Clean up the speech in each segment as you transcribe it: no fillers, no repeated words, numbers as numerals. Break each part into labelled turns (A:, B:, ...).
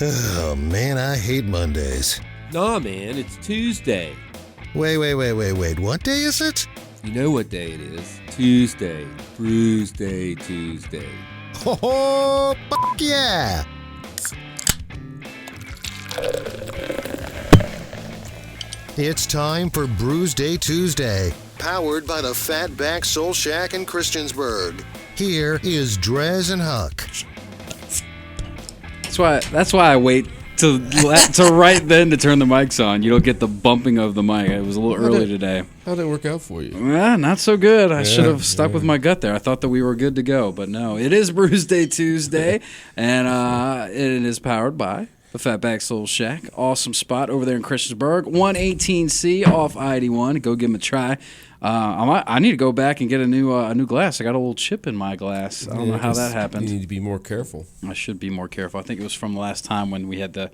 A: Oh, man, I hate Mondays.
B: Nah, man, it's Tuesday.
A: Wait. What day is it?
B: You know what day it is. Tuesday. Brewsday Tuesday.
A: Oh, fuck yeah! It's time for Brewsday Tuesday, powered by the Fatback Soul Shack in Christiansburg. Here is Drez and Huck.
C: That's why I wait to right then to turn the mics on. You don't get the bumping of the mic. It was a little early today.
D: How'd it work out for you?
C: Well, not so good. I should have stuck with my gut there. I thought that we were good to go, but no. It is Brewsday Tuesday, and it is powered by the Fatback Soul Shack. Awesome spot over there in Christiansburg. 118C off I-81. Go give them a try. I need to go back and get a new glass. I got a little chip in my glass. I don't know how that happened.
D: You need to be more careful.
C: I should be more careful. I think it was from the last time when we had the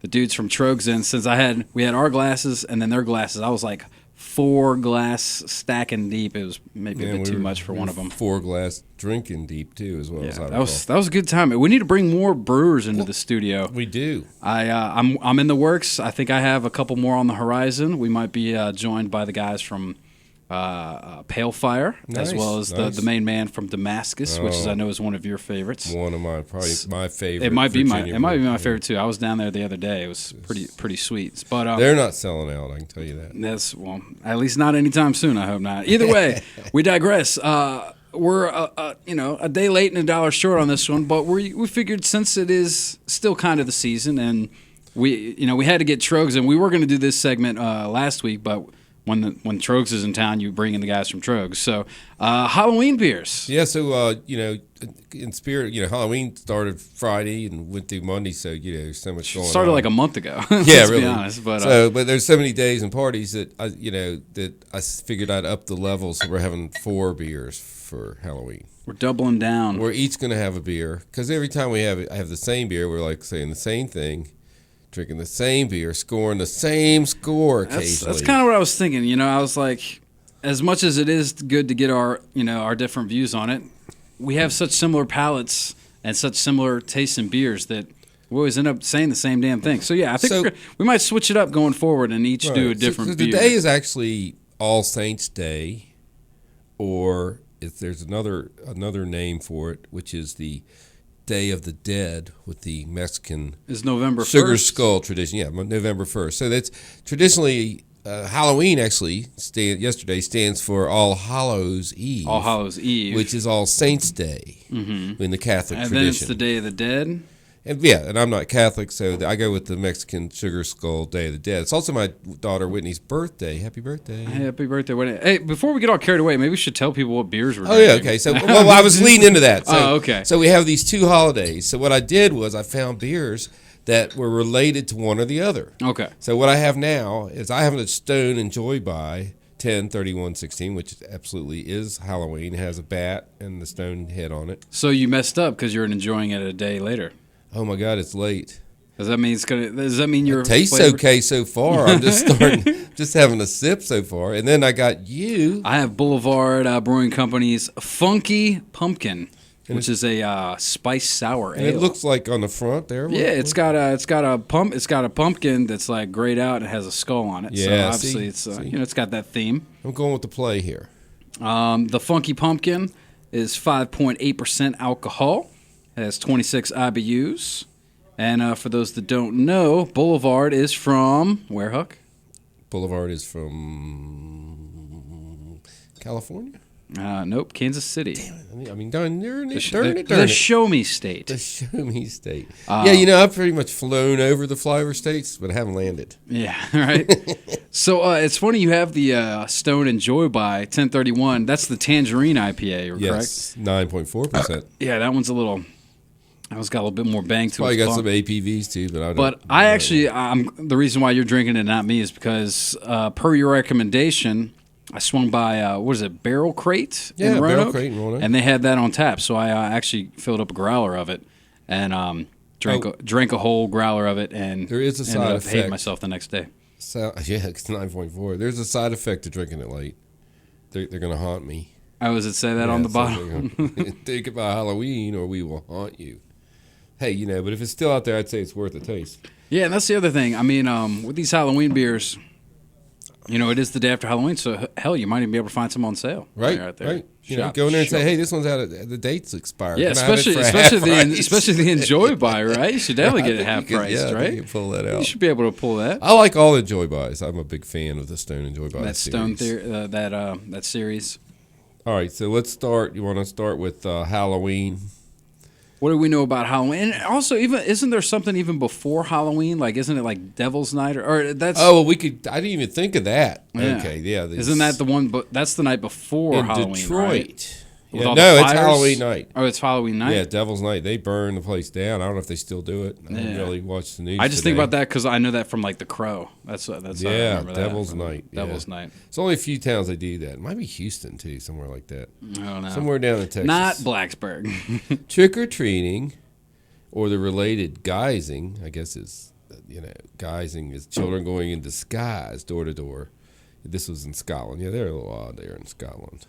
C: dudes from Trogs in. Since we had our glasses and then their glasses, I was like 4 glass stacking deep. It was maybe a bit too much for one of them.
D: 4 glass drinking deep too, as well as I recall.
C: That was a good time. We need to bring more brewers into the studio.
D: We do.
C: I'm in the works. I think I have a couple more on the horizon. We might be joined by the guys from Pale Fire, as well as the main man from Damascus, which I know is one of your favorites.
D: One of my favorite.
C: It might be my favorite too. I was down there the other day. It was pretty sweet. But
D: they're not selling out. I can tell you that.
C: That's at least not anytime soon. I hope not. Either way, we digress. We're a day late and $1 short on this one, but we figured since it is still kind of the season, and we had to get Trogs, and we were going to do this segment last week, but when Trogs is in town, you bring in the guys from Trogs. So Halloween beers.
D: Yeah. So in spirit, Halloween started Friday and went through Monday. So there's so much going on.
C: Started like a month ago.
D: Yeah,
C: let's
D: really.
C: Be honest. But
D: there's so many days and parties that I figured I'd up the levels. So we're having 4 beers for Halloween.
C: We're doubling down.
D: We're each going to have a beer because every time I have the same beer, we're like saying the same thing. Drinking the same beer, scoring the same score occasionally.
C: That's kind of what I was thinking. I was like, as much as it is good to get our different views on it, we have such similar palates and such similar tastes in beers that we always end up saying the same damn thing. So yeah, I think we might switch it up going forward and each do a different beer.
D: Today is actually All Saints Day, or if there's another name for it, which is the Day of the Dead with the Mexican
C: is November 1st?
D: Sugar Skull tradition. Yeah, November 1st. So that's traditionally Halloween. Actually, yesterday stands for All Hallows Eve.
C: All Hallows Eve,
D: which is All Saints Day in the Catholic tradition.
C: And then it's the Day of the Dead.
D: And I'm not Catholic, so I go with the Mexican Sugar Skull Day of the Dead. It's also my daughter Whitney's birthday. Happy birthday.
C: Happy birthday, Whitney. Hey, before we get all carried away, maybe we should tell people what beers we're drinking.
D: Oh, yeah, okay. So, I was leading into that. So,
C: okay.
D: So we have these 2 holidays. So what I did was I found beers that were related to one or the other.
C: Okay.
D: So what I have now is I have a Stone Enjoy By 10/31/16, which absolutely is Halloween. It has a bat and the stone head on it.
C: So you messed up because you're enjoying it a day later.
D: Oh my God, it's late.
C: Does that mean you're?
D: It tastes okay so far. I'm just having a sip so far, and then I got you.
C: I have Boulavard Brewing Company's Funky Pumpkin, which is a spice sour ale.
D: And it looks like on the front there.
C: Yeah, it's got a pumpkin that's like grayed out and it has a skull on it.
D: Yeah,
C: so obviously it's got that theme.
D: I'm going with the play here.
C: The Funky Pumpkin is 5.8% alcohol. It has 26 IBUs. And for those that don't know, Boulavard is from where, Huck?
D: Boulavard is from California?
C: Nope, Kansas City.
D: Damn it. I mean, darn it.
C: The Show Me State.
D: The Show Me State. I've pretty much flown over the flyover states, but I haven't landed.
C: Yeah, right? So it's funny you have the Stone Enjoy By 1031. That's the Tangerine IPA, correct?
D: Yes, 9.4%.
C: Yeah, that one's that one's got a little bit more bang to it.
D: Probably got some APVs too, but I don't.
C: But the reason why you're drinking it and not me is because per your recommendation, I swung by Barrel Crate in Roanoke,
D: Barrel Crate in Roanoke,
C: and they had that on tap. So I actually filled up a growler of it and drank a whole growler of it, and
D: there is a side
C: ended up
D: effect.
C: hating myself the next day.
D: So yeah, it's 9.4. There's a side effect to drinking it late. They're going to haunt me.
C: Oh, does it say that on the bottom?
D: Think about Halloween, or we will haunt you. hey, but if it's still out there, I'd say it's worth a taste.
C: Yeah, and that's the other thing. I mean, with these Halloween beers, it is the day after Halloween, so hell, you might even be able to find some on sale.
D: Right,
C: there.
D: right. Go in there and say, hey, this one's the date's expired.
C: Yeah, especially the Enjoy buy, right? You should definitely get it half price, right?
D: You can pull that out.
C: You should be able to pull that.
D: I like all Enjoy buys. I'm a big fan of the Stone Enjoy buys.
C: That Stone that series.
D: All right, so let's start. You want to start with Halloween?
C: What do we know about Halloween? And also, isn't there something even before Halloween? Like, isn't it like Devil's Night or that's?
D: Oh, well, I didn't even think of that.
C: Yeah.
D: Okay, yeah.
C: Isn't that the one? But that's the night before
D: in
C: Halloween,
D: Detroit.
C: Right?
D: Yeah, no, it's Halloween night.
C: Oh, it's Halloween night.
D: Yeah, Devil's Night. They burn the place down. I don't know if they still do it. I didn't really watch the news.
C: I just think about that because I know that from like The Crow. That's
D: yeah, Devil's Night.
C: Devil's Night.
D: It's only a few towns they do that. It might be Houston too, somewhere like that.
C: I don't know.
D: Somewhere down in Texas.
C: Not Blacksburg.
D: Trick or treating, or the related guising, I guess is guising is children going in disguise door to door. This was in Scotland. Yeah, they're a little odd there in Scotland.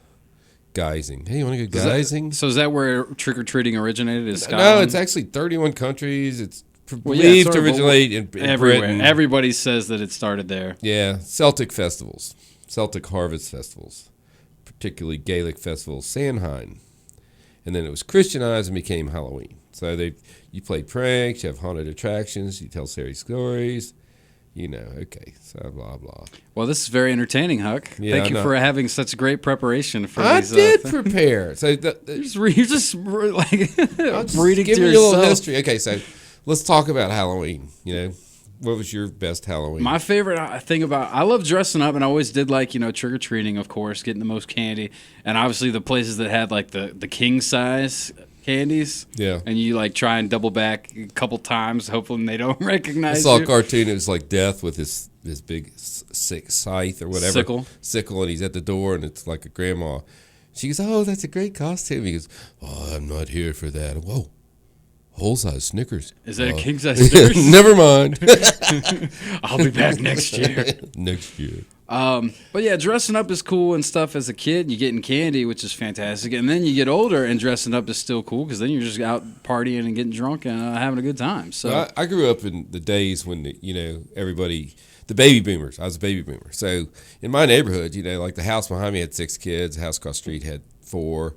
D: Guising. Hey, you want to go guising?
C: So is that where trick-or-treating originated? Is Scotland?
D: No, it's actually 31 countries. It's believed to originate in
C: everywhere.
D: Britain.
C: Everybody says that it started there.
D: Yeah, Celtic festivals. Celtic harvest festivals. Particularly Gaelic festivals, Samhain. And then it was Christianized and became Halloween. So you play pranks, you have haunted attractions, you tell scary stories. Okay, so blah, blah.
C: Well, this is very entertaining, Huck.
D: Yeah,
C: Thank you for having such great prepreration for these.
D: I did prepare. So
C: you're just like
D: reading
C: to
D: you a
C: yourself.
D: little history. Okay, so let's talk about Halloween. What was your best Halloween?
C: My favorite thing I love dressing up, and I always did like, trick-or-treating, of course, getting the most candy. And obviously the places that had like the king size candies.
D: Yeah.
C: And you like try and double back a couple times, hoping they don't recognize
D: I saw
C: you.
D: a cartoon. It was like Death with his big scythe or whatever. Sickle, and he's at the door, and it's like a grandma. She goes, "Oh, that's a great costume." He goes, "Oh, I'm not here for that." Whoa. Whole size Snickers.
C: Is that a king size Snickers?
D: Never mind.
C: I'll be back next year.
D: Next year.
C: But yeah, dressing up is cool and stuff as a kid. You're getting candy, which is fantastic. And then you get older and dressing up is still cool because then you're just out partying and getting drunk and having a good time. So
D: well, I grew up in the days when, everybody, the baby boomers. I was a baby boomer. So in my neighborhood, like the house behind me had 6 kids. The house across the street had 4.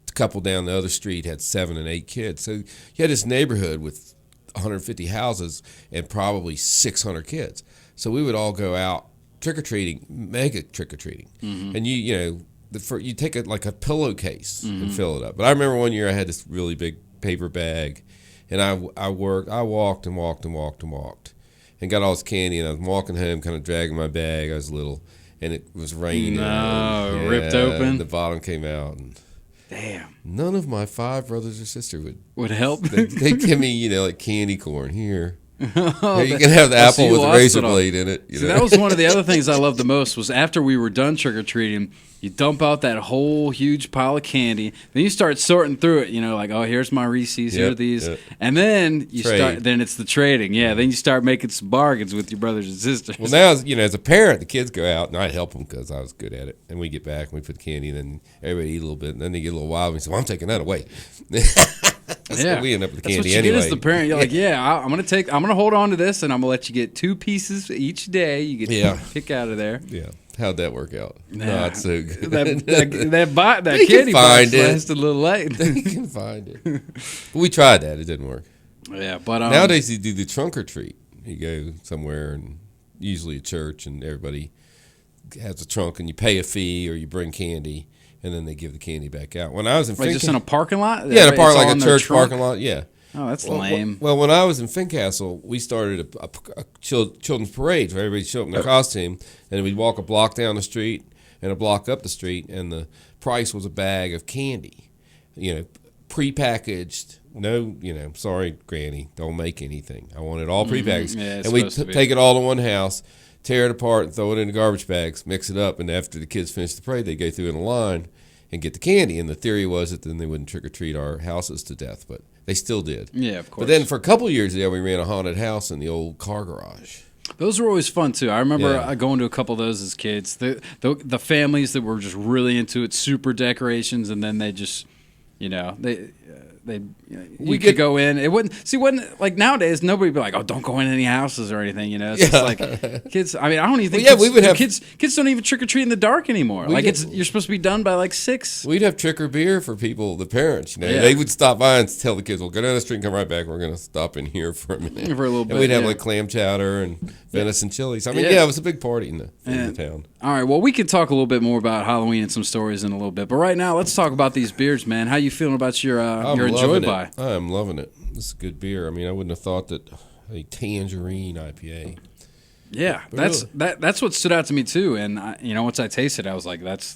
D: The couple down the other street had 7 and 8 kids. So you had this neighborhood with 150 houses and probably 600 kids. So we would all go out trick-or-treating, mega trick-or-treating. Mm-hmm. And you take a pillowcase and fill it up. But I remember one year I had this really big paper bag, and I walked and walked and walked and walked and got all this candy, and I was walking home kind of dragging my bag. I was little, and it was raining.
C: No, ripped open?
D: And the bottom came out. And
C: damn.
D: None of my 5 brothers or sisters
C: would help.
D: They give me, like candy corn here. Here, you can have the apple with a razor blade in it.
C: That was one of the other things I loved the most was after we were done trick-or-treating, you dump out that whole huge pile of candy. Then you start sorting through it, like, oh, here's my Reese's, here are these. Yep. And then then it's the trading. Yeah, then you start making some bargains with your brothers and sisters.
D: Well, now, as a parent, the kids go out, and I'd help them because I was good at it. And we get back, and we put candy, and then everybody eat a little bit, and then they get a little wild, and we say, well, I'm taking that away. So we end up with the candy anyway.
C: That's what you get as the parent. You're like, yeah, I'm gonna hold on to this, and I'm gonna let you get 2 pieces each day. You get to pick out of there.
D: Yeah, how'd that work out? Not so good.
C: that candy box lasted a little late.
D: They can find it. But we tried that; it didn't work.
C: Yeah, but
D: nowadays you do the trunk or treat. You go somewhere, and usually a church, and everybody has a trunk, and you pay a fee or you bring candy. And then they give the candy back out. When I was in
C: just in a parking lot?
D: Yeah, in a park, like a church parking lot, yeah.
C: Oh, that's lame.
D: Well, when I was in Fincastle, we started a children's parade where everybody showed up in their costume, and we'd walk a block down the street and a block up the street, and the price was a bag of candy, prepackaged. No, sorry, Granny, don't make anything. I want it all prepackaged.
C: Yeah,
D: and we'd take it all to one house, tear it apart, and throw it in the garbage bags, mix it up, and after the kids finished the parade, they go through in a line and get the candy. And the theory was that then they wouldn't trick-or-treat our houses to death, but they still did.
C: Yeah, of course.
D: But then for a couple of years there, we ran a haunted house in the old car garage.
C: Those were always fun, too. I remember going to a couple of those as kids. The families that were just really into it, super decorations, and then they just... You know, they
D: We
C: could
D: could
C: go in. It wouldn't like nowadays. Nobody would be like, oh, don't go in any houses or anything. You know, it's just like kids. I mean, I don't even think.
D: Well, yeah, we would have
C: kids don't even trick or treat in the dark anymore. Like you're supposed to be done by like 6.
D: We'd have trick or beer for people, the parents. You know,
C: Yeah.
D: they would stop by and tell the kids, "Well, go down the street and come right back. We're going to stop in here for a minute
C: For a little
D: And
C: bit,
D: we'd have
C: yeah.
D: like clam chowder and venison chilies. I mean,
C: Yeah.
D: it was a big party in the town.
C: All right, well, we can talk a little bit more about Halloween and some stories in a little bit. But right now, let's talk about these beers, man. How you feeling about your Enjoy
D: loving
C: By?
D: it. I am loving it. This is good beer. I mean, I wouldn't have thought that a tangerine IPA.
C: Yeah,
D: But
C: that's what stood out to me too. And once I tasted it, I was like, that's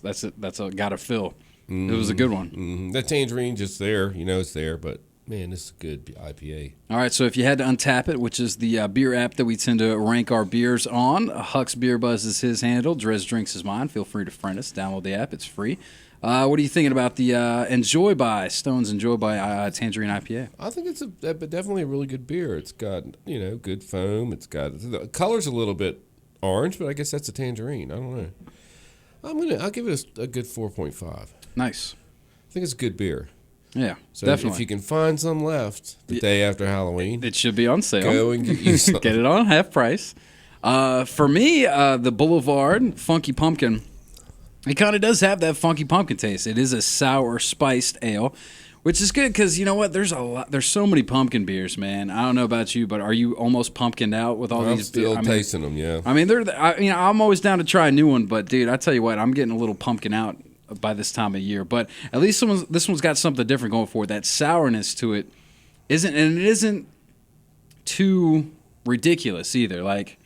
C: gotta fill. It was a good one.
D: Mm-hmm. That tangerine just there, it's there. But man, this is a good IPA.
C: All right, so if you had to untap it, which is the beer app that we tend to rank our beers on, Huck's Beer Buzz is his handle. Drez Drinks is mine. Feel free to friend us. Download the app. It's free. What are you thinking about the Enjoy By, Stone's Enjoy By Tangerine IPA?
D: I think it's definitely a really good beer. It's got, good foam. The color's a little bit orange, but I guess that's a tangerine. I don't know. I'll give it a good 4.5.
C: Nice.
D: I think it's a good beer.
C: Yeah,
D: So
C: definitely.
D: if you can find some left the day after Halloween,
C: It should be on sale.
D: go and get you some.
C: Get it on half price. For me, the Boulevard Funky Pumpkin, it kind of does have that funky pumpkin taste. It is a sour spiced ale, which is good because you know what? There's so many pumpkin beers, man. I don't know about you, but are you almost pumpkined out with all
D: I'm
C: these?
D: still tasting them, yeah.
C: I mean, I'm always down to try a new one, but dude, I tell you what, I'm getting a little pumpkin out by this time of year. But at least this one's got something different going for it. That sourness to it isn't too ridiculous either. Like,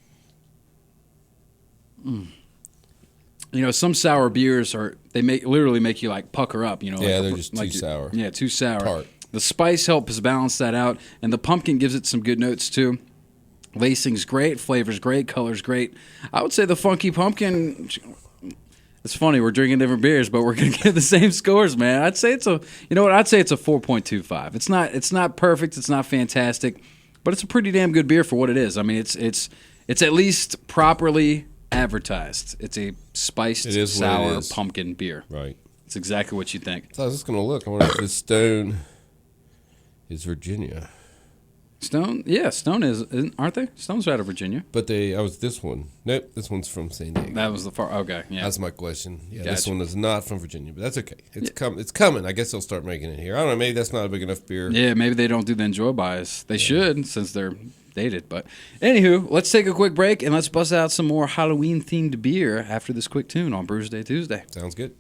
C: some sour beers literally make you like pucker up.
D: Yeah,
C: like
D: they're just too sour.
C: Yeah, too sour.
D: Tart.
C: The spice helps balance that out, and the pumpkin gives it some good notes too. Lacing's great, flavor's great, color's great. I would say the Funky Pumpkin. It's funny, we're drinking different beers, but we're gonna get the same scores, man. I'd say it's a 4.25. It's not perfect, it's not fantastic, but it's a pretty damn good beer for what it is. I mean, it's at least properly advertised. It's a spiced sour pumpkin beer.
D: Right.
C: It's exactly what you think.
D: So I was just going to look. I wonder if this Stone is Virginia.
C: Stone, yeah, Stone aren't they? Stone's out of Virginia.
D: But this one. Nope, this one's from San Diego.
C: That was okay, yeah.
D: That's my question. Yeah, This
C: Gotcha.
D: one is not from Virginia, but that's okay. It's coming. I guess they'll start making it here. I don't know. Maybe that's not a big enough beer.
C: Yeah, maybe they don't do the Enjoy Buys. They should, since they're dated. But anywho, let's take a quick break and let's bust out some more Halloween-themed beer after this quick tune on Brewsday Tuesday.
D: Sounds good.